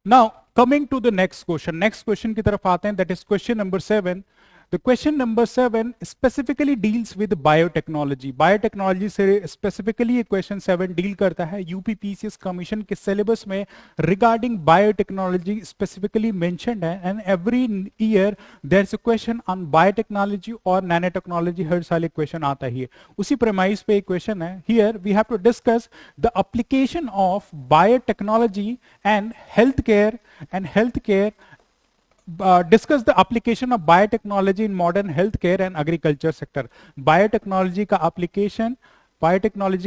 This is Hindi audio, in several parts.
Now coming to the next question की तरफ आते हैं, that is question number 7। The question number 7 specifically deals with biotechnology. Biotechnology से स्पेसिफिकली ये क्वेश्चन 7 डील करता है। यूपीपीसीएस कमीशन के सिलेबस में रिगार्डिंग बायोटेक्नोलॉजी स्पेसिफिकली मेंशन्ड है, and every year there is a question on biotechnology और नैनो टेक्नोलॉजी। हर साल एक क्वेश्चन आता ही है, उसी प्रेमाइस पे एक क्वेश्चन है। Here we have to discuss the application of biotechnology and healthcare. Discuss the application of biotechnology in modern healthcare and agriculture sector. Biotechnology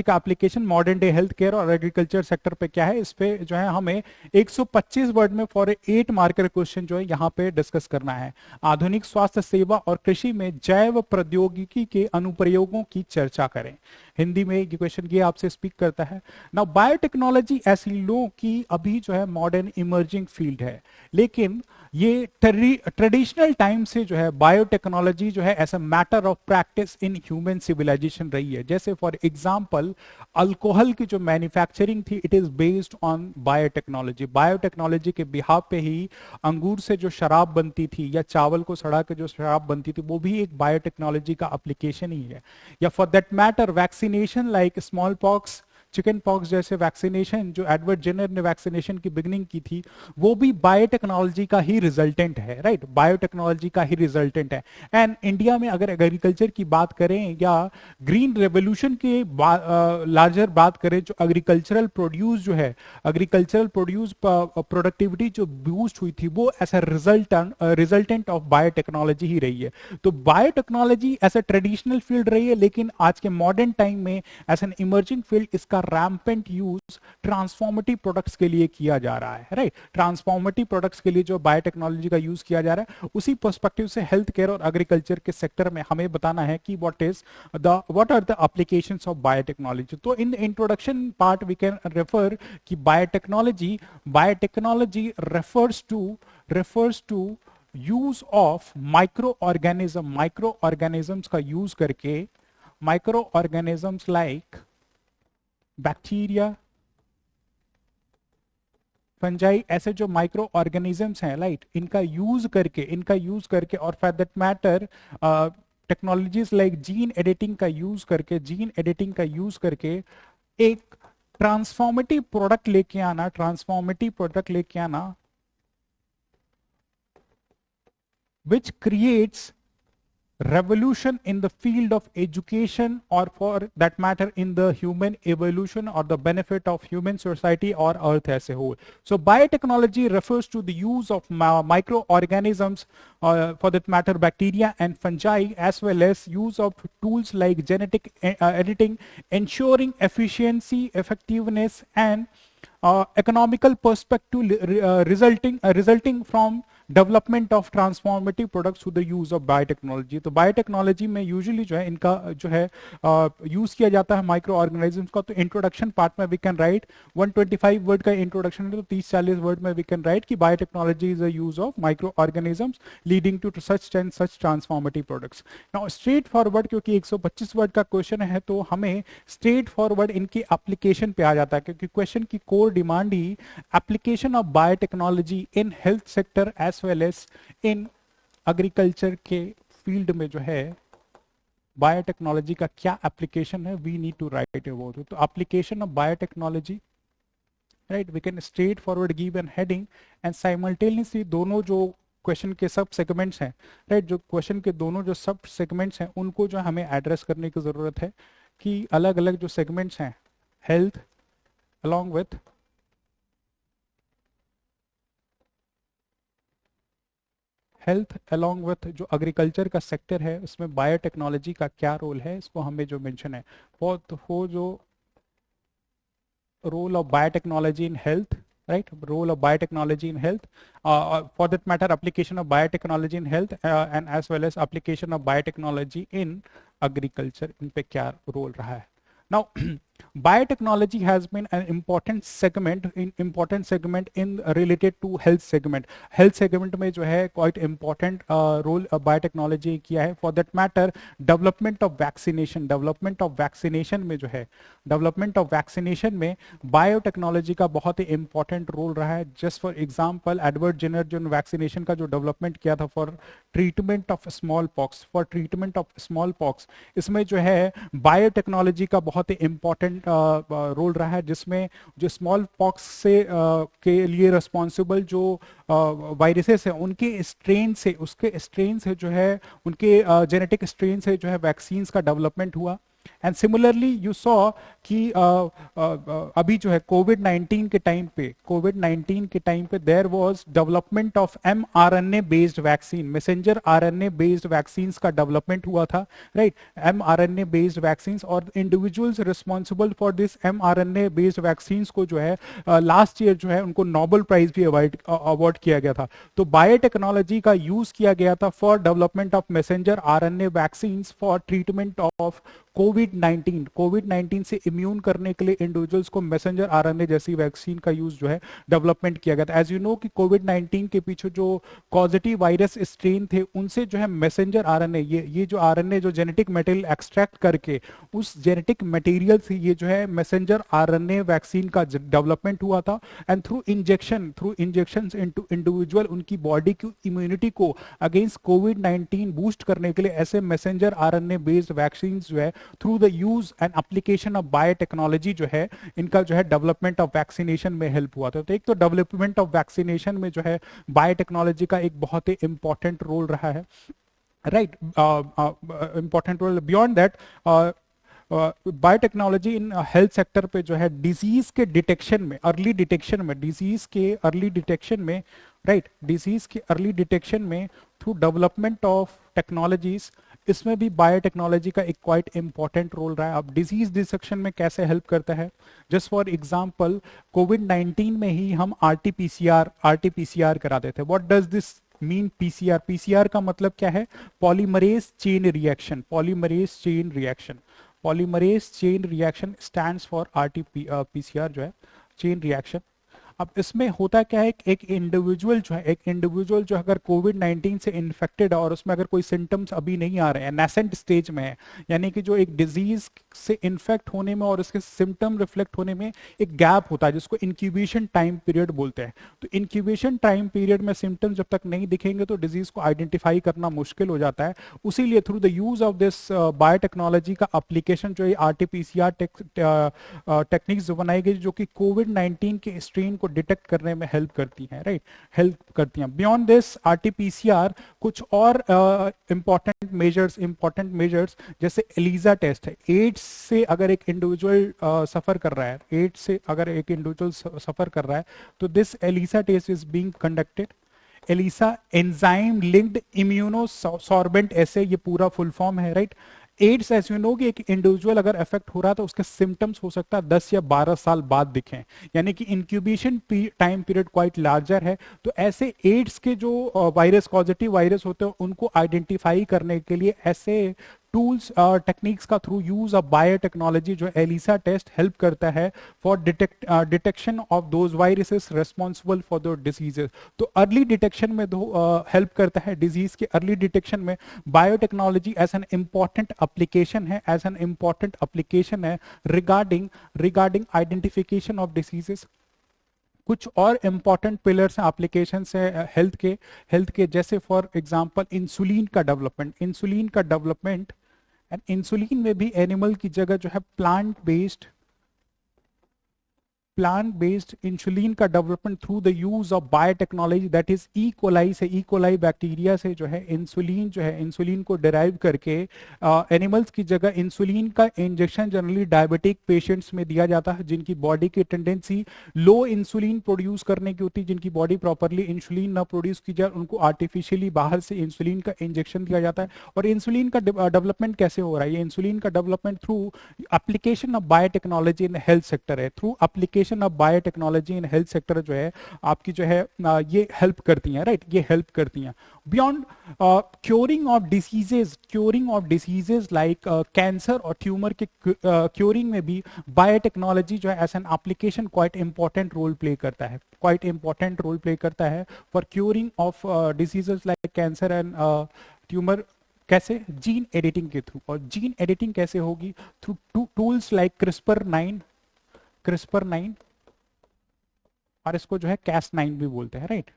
का application modern day health care और एग्रीकल्चर सेक्टर पे क्या है, इस पे जो है हमें 125 वर्ड में फॉर 8 मार्कर क्वेश्चन जो है यहाँ पे डिस्कस करना है। आधुनिक स्वास्थ्य सेवा और कृषि में जैव प्रौद्योगिकी के अनुप्रयोगों की चर्चा करें। हिंदी में ये क्वेश्चन ये आपसे स्पीक करता है। ना बायोटेक्नोलॉजी ऐसी लोगों की अभी जो है मॉडर्न इमर्जिंग फील्ड है, लेकिन ये ट्रेडिशनल टाइम से जो है बायोटेक्नोलॉजी जो है as a matter of practice in human civilisation रही है। जैसे फॉर एग्जांपल अल्कोहल की जो मैन्युफैक्चरिंग थी, it is based on biotechnology. Biotechnology के बिहाफ पे ही अंगूर से जो शराब बनती थी या चावल को सड़ा के जो शराब बनती थी, वो भी एक बायोटेक्नोलॉजी का एप्लीकेशन ही है। या for that matter vaccination like small pox, chicken pox जैसे वैक्सीनेशन जो एडवर्ड जेनर ने वैक्सीनेशन की बिगनिंग की थी, वो भी बायोटेक्नोलॉजी का ही रिजल्टेंट है, राइट, बायोटेक्नोलॉजी का ही रिजल्टेंट है। एंड इंडिया में अगर एग्रीकल्चर की बात करें या ग्रीन रेवोल्यूशन के लार्जर बात करें, जो एग्रीकल्चरल प्रोड्यूस जो है, एग्रीकल्चरल प्रोड्यूस प्रोडक्टिविटी जो बूस्ट हुई थी, वो as a resultant of biotechnology ही रही है। तो biotechnology as a traditional field रही है, लेकिन आज के मॉडर्न टाइम में एज एन इमर्जिंग फील्ड इसका रैम्पेंट यूज ट्रांसफॉर्मेटिव प्रोडक्ट्स के लिए किया जा रहा है, राइट। ट्रांसफॉर्मेटिव प्रोडक्ट्स के लिए जो बायोटेक्नोलॉजी का यूज किया जा रहा है, उसी पर्सपेक्टिव से हेल्थ केयर और एग्रीकल्चर के सेक्टर में हमें बताना है कि what are the applications of biotechnology. तो in introduction part we can refer कि biotechnology refers to use of micro organisms का यूज करके, micro organisms like bacteria, fungi, ऐसे जो माइक्रो ऑर्गेनिजम्स हैं, राइट, इनका यूज करके और for that matter technologies like gene editing का यूज करके एक ट्रांसफॉर्मेटिव प्रोडक्ट लेके आना which creates revolution in the field of education, or for that matter in the human evolution or the benefit of human society or earth as a whole. So biotechnology refers to the use of microorganisms, for that matter bacteria and fungi, as well as use of tools like genetic editing, ensuring efficiency, effectiveness and economical perspective, resulting from development of transformative products through the use of biotechnology. तो बायोटेक्नोलॉजी में यूजुअली जो है इनका जो है यूज किया जाता है माइक्रो ऑर्गेनिजम्स का। तो इंट्रोडक्शन पार्ट में वी कैन राइट 125 वर्ड का इंट्रोडक्शन है, तो 30-40 वर्ड में वी कैन राइट कि biotechnology is a use of micro organisms leading to such and such transformative products. Now straightforward, क्योंकि 125 वर्ड का क्वेश्चन है, तो हमें स्ट्रेट फॉरवर्ड इनकी एप्लीकेशन पे आ जाता है, क्योंकि क्वेश्चन की कोर डिमांड ही application of biotechnology in health sector as well as in agriculture के फील्ड में जो है बायोटेक्नोलॉजी का क्या एप्लीकेशन है, we need to write about it. तो application of biotechnology, right, we can straightforward give an heading and simultaneously दोनों जो क्वेश्चन के सब सेगमेंट्स हैं, राइट, जो क्वेश्चन के दोनों जो सब सेगमेंट्स हैं उनको जो हमें एड्रेस करने की जरूरत है कि अलग अलग जो सेगमेंट्स हैं, हेल्थ along with जो एग्रीकल्चर का सेक्टर है उसमें बायोटेक्नोलॉजी का क्या रोल है, इसको हमें जो मेंशन है वो जो role of biotechnology in health, right, role of biotechnology in health, for that matter application of biotechnology in health, and as well as application of biotechnology in agriculture, इन पे क्या रोल रहा है। Now Biotechnology has been an important segment in related to health segment में जो है quite important role biotechnology किया है. For that matter, development of vaccination में जो है development of vaccination में biotechnology का बहुत ही important role रहा है. Just for example, Edward Jenner जो वैक्सीनेशन का जो डेवलपमेंट किया था for treatment of smallpox, इसमें जो है बायोटेक्नोलॉजी का बहुत ही इंपॉर्टेंट रोल रहा है, जिसमें जो स्मॉल पॉक्स से के लिए रिस्पॉन्सिबल जो वायरसेस है उसके स्ट्रेन से जो है उनके जेनेटिक स्ट्रेन से जो है वैक्सीन्स का डेवलपमेंट हुआ. एंड सिमिलरली यू सॉ कि अभी जो है कोविड-19 के टाइम पे there was development of mRNA based vaccine, messenger RNA based vaccines का डेवलपमेंट हुआ था, राइट. mRNA बेस्ड वैक्सीन्स और individuals responsible for this mRNA based vaccines को जो है लास्ट ईयर जो है उनको नोबेल प्राइज भी अवार्ड किया गया था. तो बायोटेक्नोलॉजी का यूज किया गया था for development of messenger RNA vaccines for treatment of कोविड-19 से इम्यून करने के लिए इंडिविजुअल्स को मैसेंजर आरएनए जैसी वैक्सीन का यूज जो है डेवलपमेंट किया गया था. एज यू नो कि कोविड-19 के पीछे जो पॉजिटिव वायरस स्ट्रेन थे उनसे जो है मैसेंजर आरएनए ये जो आरएनए जो जेनेटिक मटेरियल एक्सट्रैक्ट करके उस जेनेटिक मटेरियल से ये जो है मैसेंजर आरएनए वैक्सीन का डेवलपमेंट हुआ था. And through injection into individual उनकी बॉडी की इम्यूनिटी को अगेंस्ट कोविड-19 बूस्ट करने के लिए ऐसे मैसेंजर आरएनए बेस्ड वैक्सीन जो है through the use and application of biotechnology जो है इनका जो है डेवलपमेंट ऑफ वैक्सीनेशन में हेल्प हुआ था. तो एक तो डेवलपमेंट ऑफ वैक्सीनेशन में जो है बायोटेक्नोलॉजी का एक बहुत ही इंपॉर्टेंट रोल रहा है, right. Important role beyond that biotechnology in health sector पे जो है डिजीज के डिटेक्शन में अर्ली डिटेक्शन में थ्रू डेवलपमेंट ऑफ टेक्नोलॉजीज, इसमें भी बायोटेक्नोलॉजी का एक क्वाइट इंपॉर्टेंट रोल रहा है. अब डिजीज डिटेक्शन में कैसे हेल्प करता है, जस्ट फॉर एग्जांपल कोविड-19 में ही हम आरटी-पीसीआर कराते थे. What does this mean PCR का मतलब क्या है, polymerase chain reaction stands for RT-PCR जो है चेन रिएक्शन. अब इसमें होता क्या है, एक इंडिविजुअल जो अगर कोविड-19 से इन्फेक्टेड है और उसमें अगर कोई सिम्टम्स अभी नहीं आ रहे हैं, नेसेंट स्टेज में है, यानी कि जो एक डिजीज से इन्फेक्ट होने में और उसके सिम्टम रिफ्लेक्ट होने में एक गैप होता है जिसको इंक्यूबेशन टाइम पीरियड बोलते हैं. तो इंक्यूबेशन टाइम पीरियड में सिम्टम्स जब तक नहीं दिखेंगे तो डिजीज को आइडेंटिफाई करना मुश्किल हो जाता है. उसीलिए through the use of this biotechnology का एप्लीकेशन जो है आरटी-पीसीआर टेक्निक्स जो बनाई गई जो कि कोविड-19 के स्ट्रेन को डिटेक्ट करने में हेल्प करती हैं, राइट, हेल्प करती हैं. बियॉन्ड दिस आरटी-पीसीआर कुछ और इंपॉर्टेंट मेजर्स जैसे एलिसा टेस्ट है. एड्स से अगर एक इंडिविजुअल सफर कर रहा है तो this ELISA test is being conducted. ELISA enzyme linked immunosorbent ऐसे ये पूरा फुल फॉर्म है, right. AIDS as you know कि एक इंडिविजुअल अगर इफेक्ट हो रहा है तो उसके सिम्टम्स हो सकता है 10 या 12 साल बाद दिखें, यानी कि incubation time period quite larger है. तो ऐसे एड्स के जो पॉजिटिव वायरस होते हैं उनको आइडेंटिफाई करने के लिए ऐसे टूल्स टेक्निक्स का थ्रू यूज ऑफ बायोटेक्नोलॉजी जो एलिसा टेस्ट हेल्प करता है for detection of those viruses responsible for the diseases. तो अर्ली डिटेक्शन में हेल्प करता है, डिजीज के अर्ली डिटेक्शन में biotechnology as an important application है रिगार्डिंग आइडेंटिफिकेशन ऑफ डिजीजेस. कुछ और इंपॉर्टेंट पिलर्स हैं, एप्लीकेशन है हेल्थ के जैसे फॉर एग्जांपल इंसुलिन का डेवलपमेंट एंड इंसुलिन में भी एनिमल की जगह जो है प्लांट बेस्ड इंसुलिन का development through the use of biotechnology that is E coli bacteria से जो है इंसुलिन को डिराइव करके एनिमल्स की जगह इंसुलिन का इंजेक्शन जनरली डायबिटिक पेशेंट्स में दिया जाता है जिनकी बॉडी की टेंडेंसी लो इंसुलिन प्रोड्यूस करने की होती है, जिनकी बॉडी प्रॉपरली इंसुलिन ना प्रोड्यूस की जाए उनको आर्टिफिशियली बाहर से इंसुलिन का इंजेक्शन दिया जाता है. और इंसुलिन का डेवलपमेंट कैसे हो रहा है, ये इंसुलिन का development through application of biotechnology in health sector है, through application application of biotechnology in health sector जो है आपकी जो है ये हेल्प करती हैं, राइट, ये हेल्प करती हैं। Beyond curing of diseases like cancer और ट्यूमर के क्योरिंग में भी बायोटेक्नोलॉजी जो है as an application quite important role play करता है, क्वाइट इंपॉर्टेंट रोल प्ले करता है for curing of diseases like cancer and tumour. कैसे? जीन एडिटिंग के थ्रू। और जीन एडिटिंग कैसे होगी? थ्रू टूल्स लाइक क्रिस्पर 9 और इसको जो है Cas9 भी बोलते हैं, right.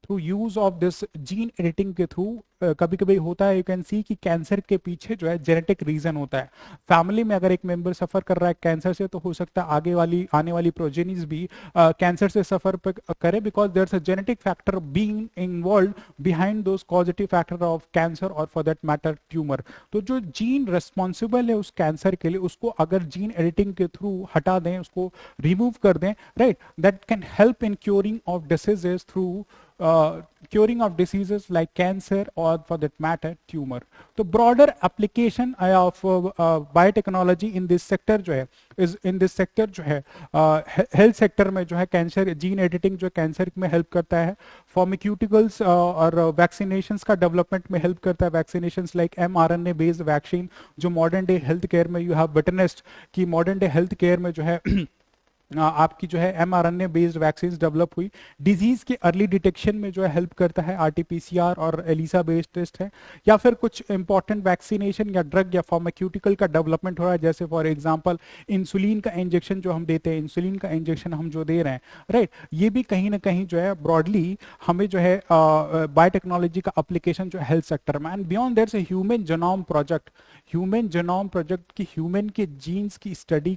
Through use of this gene editing के थ्रू कभी कभी होता है, यू कैन सी कि कैंसर के पीछे जो है जेनेटिक रीजन होता है। फैमिली में अगर एक मेंबर सफर कर रहा है कैंसर से, तो हो सकता है आने वाली प्रोजेनीज भी कैंसर से सफर करे, because there is a genetic factor being involve behind those causative factor of cancer और फॉर दैट मैटर ट्यूमर। तो जो जीन रिस्पॉन्सिबल है उस कैंसर के लिए, उसको अगर जीन एडिटिंग के थ्रू हटा दें, उसको रिमूव कर दें, right, that can help in curing of diseases through curing of diseases like cancer or for that matter tumor। तो broader application of biotechnology in this sector जो है जो है हेल्थ सेक्टर में जो है कैंसर जीन एडिटिंग जो कैंसर में हेल्प करता है, फार्मास्यूटिकल्स और वैक्सीनेशंस का डेवलपमेंट में हेल्प करता है। Vaccinations like mRNA based vaccine जो मॉडर्न डे हेल्थ केयर में यू हैव विटनेस्ड कि मॉडर्न डे हेल्थ केयर में जो है आपकी जो है mRNA बेस्ड वैक्सीन डेवलप हुई। डिजीज के अर्ली डिटेक्शन में जो है हेल्प करता है RT-PCR और ELISA बेस्ड टेस्ट है। या फिर कुछ इंपॉर्टेंट वैक्सीनेशन या ड्रग या फार्मास्यूटिकल का डेवलपमेंट हो रहा है, जैसे फॉर एग्जांपल इंसुलिन का इंजेक्शन जो हम देते हैं, इंसुलिन का इंजेक्शन हम जो दे रहे हैं, राइट, ये भी कहीं ना कहीं जो है ब्रॉडली हमें जो है बायोटेक्नोलॉजी का एप्लीकेशन जो है हेल्थ सेक्टर में। And beyond that human genome project की ह्यूमन के जीन्स की स्टडी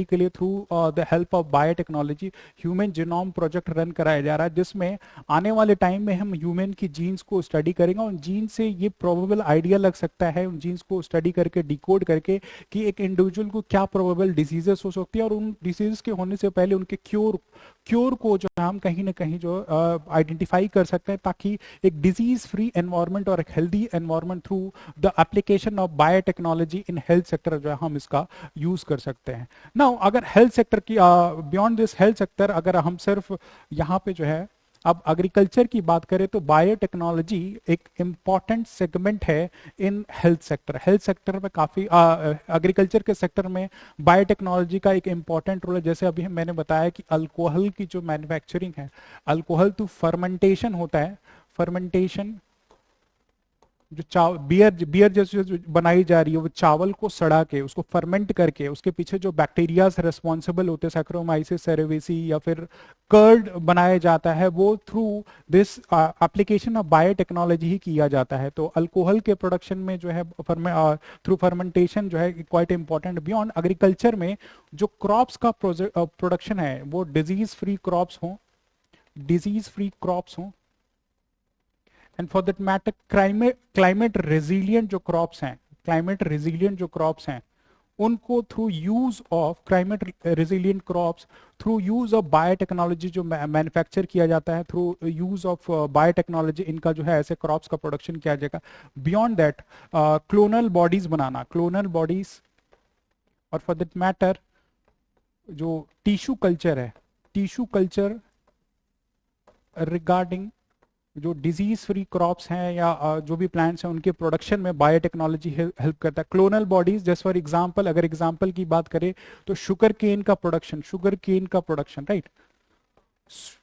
के लिए, through the help of biotechnology human genome project run कराया जा रहा है, जिसमें आने वाले टाइम में हम ह्यूमन की जीन्स को स्टडी करेंगे। उन जीन से ये प्रोबेबल आइडिया लग सकता है, उन जीन्स को स्टडी करके डिकोड करके, कि एक इंडिविजुअल को क्या प्रोबेबल डिजीजेस हो सकती है, और उन डिजीज के होने से पहले उनके क्योर को जो हम कहीं ना कहीं जो आइडेंटिफाई कर सकते हैं, ताकि एक डिजीज फ्री एनवायरनमेंट और एक healthy environment through the application of biotechnology in health sector जो है हम इसका यूज कर सकते हैं। नाउ अगर हेल्थ सेक्टर की बियॉन्ड दिस हेल्थ सेक्टर, अगर हम सिर्फ यहाँ पे जो है अब एग्रीकल्चर की बात करें, तो बायोटेक्नोलॉजी एक इंपॉर्टेंट सेगमेंट है इन हेल्थ सेक्टर में काफी एग्रीकल्चर के सेक्टर में बायोटेक्नोलॉजी का एक इंपॉर्टेंट रोल है। जैसे अभी मैंने बताया कि अल्कोहल की जो मैन्युफैक्चरिंग है, अल्कोहल तो फर्मेंटेशन होता है, फर्मेंटेशन जो बियर जैसे जो बनाई जा रही है, वो चावल को सड़ा के उसको फर्मेंट करके, उसके पीछे जो बैक्टीरिया रिस्पॉन्सिबल होते हैं, सैक्रोमाइसिस सेरेविसी या फिर कर्ड बनाया जाता है, वो through this application of biotechnology ही किया जाता है। तो अल्कोहल के प्रोडक्शन में जो है थ्रू फर्मेंटेशन जो है क्वाइट इंपॉर्टेंट। बियॉन्ड एग्रीकल्चर में जो क्रॉप्स का प्रोडक्शन है वो डिजीज फ्री क्रॉप्स हों, and for that matter climate resilient जो क्रॉप्स हैं, उनको through use of climate resilient crops, through use of biotechnology जो मैन्युफैक्चर किया जाता है, थ्रू यूज ऑफ बायोटेक्नोलॉजी इनका जो है ऐसे क्रॉप्स का प्रोडक्शन किया जाएगा। बियॉन्ड दैट क्लोनल बॉडीज, और फॉर दैट मैटर जो टिश्यू कल्चर रिगार्डिंग जो डिजीज फ्री क्रॉप्स हैं या जो भी प्लांट्स हैं, उनके प्रोडक्शन में बायोटेक्नोलॉजी हेल्प करता है। क्लोनल बॉडीज, जैसे फॉर एग्जांपल अगर एग्जांपल की बात करें तो शुगर केन का प्रोडक्शन, राइट,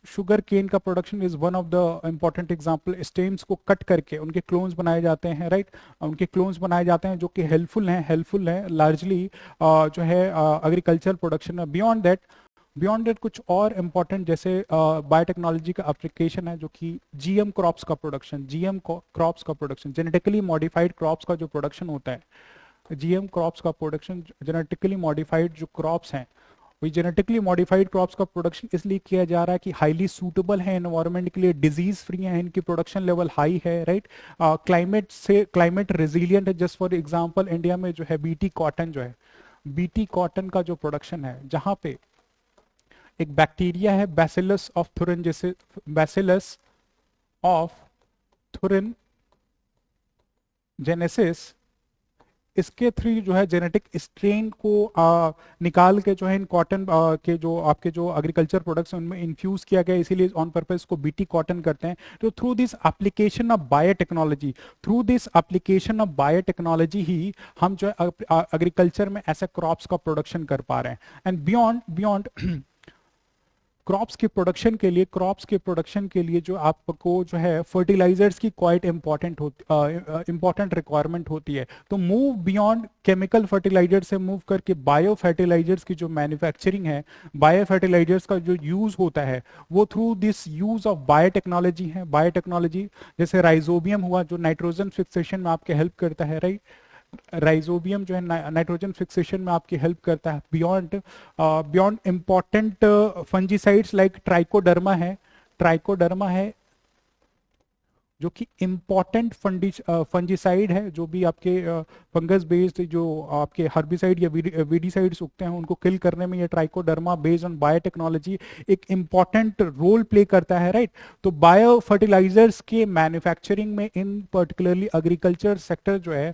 शुगर केन का production is one of the important example. Stems को कट करके उनके क्लोन्स बनाए जाते हैं, राइट, उनके क्लोन्स बनाए जाते हैं जो कि हेल्पफुल हैं लार्जली जो है एग्रीकल्चर प्रोडक्शन में। बियॉन्ड दैट कुछ और इंपॉर्टेंट जैसे बायोटेक्नोलॉजी का एप्लीकेशन है, जो कि जीएम क्रॉप्स का प्रोडक्शन, जेनेटिकली मॉडिफाइड क्रॉप्स का जो प्रोडक्शन होता है, जीएम क्रॉप्स का प्रोडक्शन, जेनेटिकली मॉडिफाइड जो क्रॉप्स हैं, वही जेनेटिकली मॉडिफाइड क्रॉप्स का प्रोडक्शन इसलिए किया जा रहा है कि हाईली सूटेबल है एनवायरनमेंट के लिए, डिजीज फ्री है, इनकी प्रोडक्शन लेवल हाई है, राइट, क्लाइमेट रेजिलियंट है। जस्ट फॉर एग्जांपल इंडिया में जो है बीटी कॉटन का जो प्रोडक्शन है, जहाँ पे एक बैक्टीरिया है बैसिलस ऑफ थुरिन जेनेसिस इसके थ्रू जो है जेनेटिक स्ट्रेन को निकाल के जो है इन कॉटन के जो आपके जो एग्रीकल्चर प्रोडक्ट्स हैं उनमें इन्फ्यूज किया गया, इसीलिए ऑन पर्पस को बीटी कॉटन करते हैं। तो through this application of biotechnology, through this application of biotechnology ही हम जो है एग्रीकल्चर में ऐसे क्रॉप्स का प्रोडक्शन कर पा रहे हैं। एंड बियॉन्ड क्रॉप्स के प्रोडक्शन के लिए जो आपको जो है फर्टिलाइजर्स की क्वाइट इंपॉर्टेंट रिक्वायरमेंट होती है। तो मूव बियॉन्ड केमिकल फर्टिलाइजर से मूव करके बायो फर्टिलाइजर्स की जो मैन्युफैक्चरिंग है, बायो फर्टिलाइजर्स का जो यूज होता है वो through this use of biotechnology है। बायोटेक्नोलॉजी जैसे राइजोबियम हुआ जो नाइट्रोजन फिक्सेशन में आपके हेल्प करता है, राइट। राइजोबियम जो है नाइट्रोजन फिक्सेशन में आपकी हेल्प करता है। Beyond important fungicides like trichoderma है जो कि इंपॉर्टेंट फंजीसाइड है, जो भी आपके फंगस बेस्ड जो आपके हर्बिसाइड या वीडीसाइड्स उगते हैं उनको किल करने में ये ट्राइकोडर्मा बेस्ड ऑन बायोटेक्नोलॉजी एक इंपॉर्टेंट रोल प्ले करता है, राइट। तो बायो फर्टिलाइजर्स के मैन्युफैक्चरिंग में इन पर्टिकुलरली एग्रीकल्चर सेक्टर जो है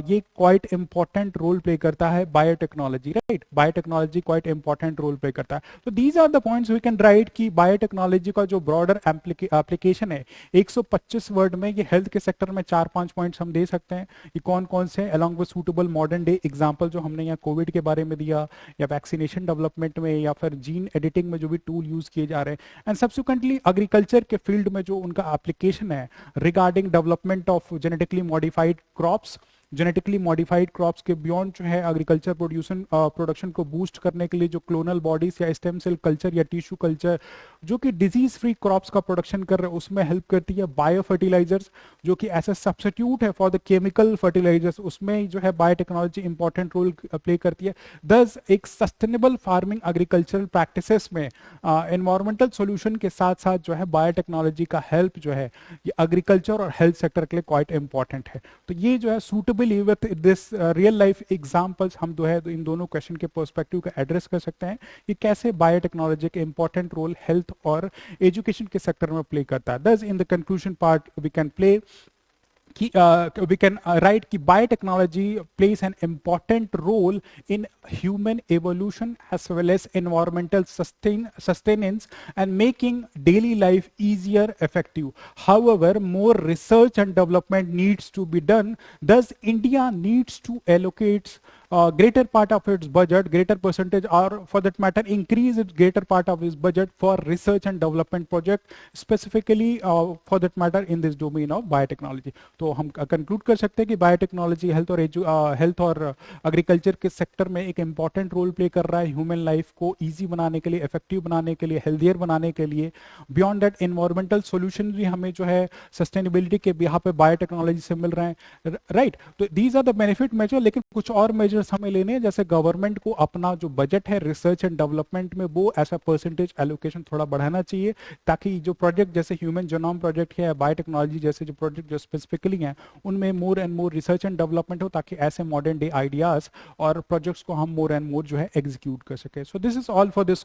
ये क्वाइट इंपॉर्टेंट रोल प्ले करता है biotechnology, right. Biotechnology quite important role play करता है। तो these are the points we can write कि बायोटेक्नोलॉजी का जो ब्रॉडर एप्लीकेशन है 125 वर्ड में, ये हेल्थ के सेक्टर में 4-5 पॉइंट्स हम दे सकते हैं। ये कौन कौन से हैं, along with suitable modern day example जो हमने यहाँ कोविड के बारे में दिया, या वैक्सीनेशन डेवलपमेंट में, या फिर जीन एडिटिंग में जो भी टूल यूज किए जा रहे हैं। एंड सब्सिक्वेंटली एग्रीकल्चर के फील्ड में जो उनका एप्लीकेशन है regarding development of genetically modified crops, genetically modified crops के बियॉन्ड जो है एग्रीकल्चर प्रोडक्शन को बूस्ट करने के लिए जो क्लोनल बॉडीज या स्टेम सेल कल्चर या टिश्यू कल्चर जो कि डिजीज फ्री क्रॉप्स का प्रोडक्शन कर रहे हैं उसमें हेल्प करती है। बायो फर्टिलाइजर्स जो कि ऐसा सब्स्टिट्यूट है फॉर द केमिकल फर्टिलाइजर्स, उसमें जो है बायोटेक्नोलॉजी इंपॉर्टेंट रोल प्ले करती है। दस एक सस्टेनेबल फार्मिंग एग्रीकल्चरल प्रैक्टिसेस में एनवायरमेंटल सोल्यूशन के साथ साथ जो है बायोटेक्नोलॉजी का हेल्प जो है ये एग्रीकल्चर और हेल्थ सेक्टर के लिए क्वाइट इंपॉर्टेंट है। तो ये जो है suitably with this real life examples हम जो है इन दोनों क्वेश्चन के पर्सपेक्टिव का एड्रेस कर सकते हैं कि कैसे बायोटेक्नोलॉजी के इंपॉर्टेंट रोल हेल्थ और एजुकेशन के सेक्टर में प्ले करता है। Thus in the conclusion part we can play we can write कि biotechnology plays an important role in human evolution as well as environmental sustenance and making daily life easier, effective. However, more research and development needs to be done. Thus, India needs to allocate greater part of its budget, greater percentage, or for that matter, increase its greater part of its budget for research and development project, specifically for that matter in this domain of biotechnology. तो हम कंक्लूड कर सकते हैं कि बायोटेक्नोलॉजी हेल्थ और एग्रीकल्चर के सेक्टर में एक इंपॉर्टेंट रोल प्ले कर रहा है ह्यूमन लाइफ को इजी बनाने के लिए, इफेक्टिव बनाने के लिए, हेल्थियर बनाने के लिए। बियॉन्ड दैट एनवायरमेंटल सोल्यूशन भी हमें जो है सस्टेनेबिलिटी के यहाँ पे बायोटेक्नोलॉजी से मिल रहे हैं, राइट। तो these are the benefit major, लेकिन कुछ और मेजर्स हमें लेने हैं, जैसे गवर्नमेंट को अपना जो बजट है रिसर्च एंड डेवलपमेंट में वो ऐसा परसेंटेज एलोकेशन थोड़ा बढ़ाना चाहिए, ताकि जो प्रोजेक्ट जैसे ह्यूमन जेनोम प्रोजेक्ट है या बायोटेक्नोलॉजी जैसे जो प्रोजेक्ट जो स्पेसिफिकली हैं उनमें more and more research and development हो, ताकि ऐसे मॉडर्न डे आइडियाज और प्रोजेक्ट्स को हम मोर एंड मोर जो है एग्जीक्यूट कर सके। So this is all for this